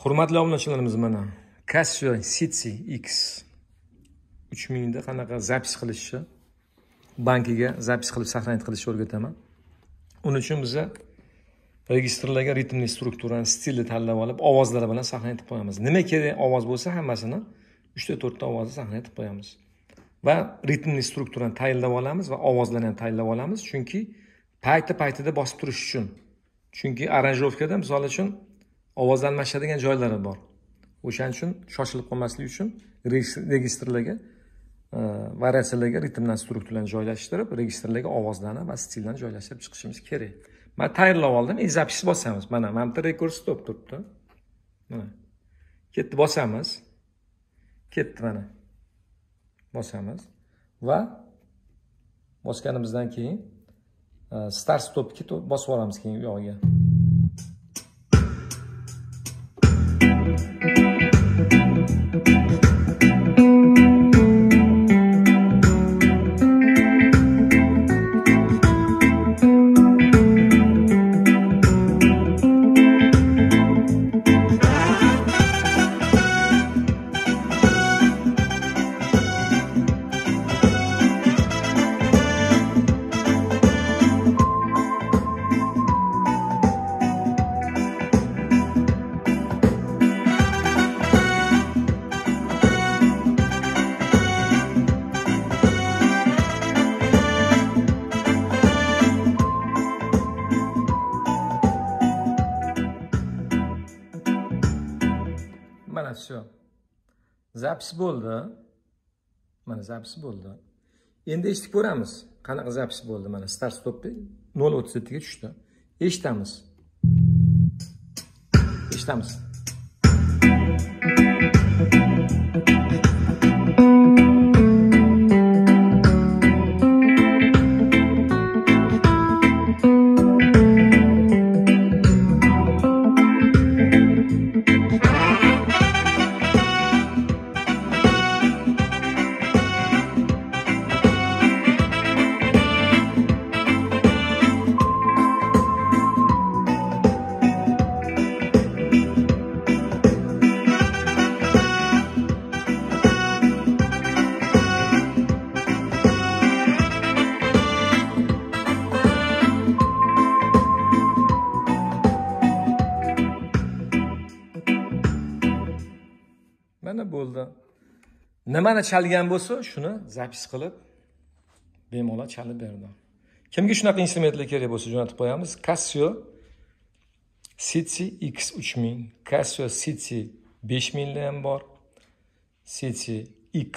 Hurmatli obunachilarimiz, mana Casio City X 3000 da qanaqa zapis qilishni, bankiga zapis qilib saqlanib qilishni o'rgataman. Uning uchun biz registrlarga ritmli strukturani, stilni tanlab olib, ovozlari bilan saqlanib qo'yamiz. Nima kerak ovoz bo'lsa, hammasini 3-4 ta ovozni saqlanib qo'yamiz. Va ritmli strukturani tayinlab olamiz va ovozlarni ham tayinlab olamiz, chunki payti-paytida bosib turish uchun. Chunki aranjirovkada misol uchun ovoz almashadigan joylari bor. O'shaning uchun shoshilib qolmaslik uchun registrlarga variatsiyalarga ritmdan strukturlarni joylashtirib, registrlarga ovozlarni va stillarni joylashtirib chiqishimiz kerak. Men tayyorlab oldim. Zapis bosamiz. Mana bitta rekord stop turibdi. Mana. Ketdi, bosamiz. Ketdi mana. Bosamiz va bosganimizdan keyin start stopga bosib olamiz keyin u yog'iga. Mana shu. Zapis bo'ldi. Mana zapis bo'ldi. Endi eshitib ko'ramiz. Qanaqa zapis bo'ldi? Mana start stopda 0.37 ga tushdi. Eshitamiz. Eshitamiz. Mana bo'ldi. Nimani chalgan bo'lsa, shuni zapis qilib bemalol chalib berdi. Kimga shunaqa instrumentlar kerak bo'lsa, jo'natib qo'yamiz. Casio City X 3000, Casio City 5000 da ham bor. City X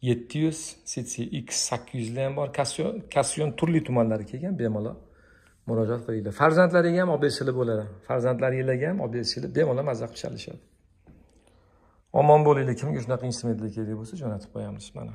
700, City X 800 da ham bor. Casio turli tumanlari kelgan, bemalol murojaat qilinglar. Farzandlariga ham olib bersanglar bo'ladi. Farzandlaringizga ham olib bersanglar bemalol mazza qilib chalishadi. Omon bo'linglar. Kimga shunaqa instrumentlar kerak bo'lsa, jo'natib qo'yamiz mana.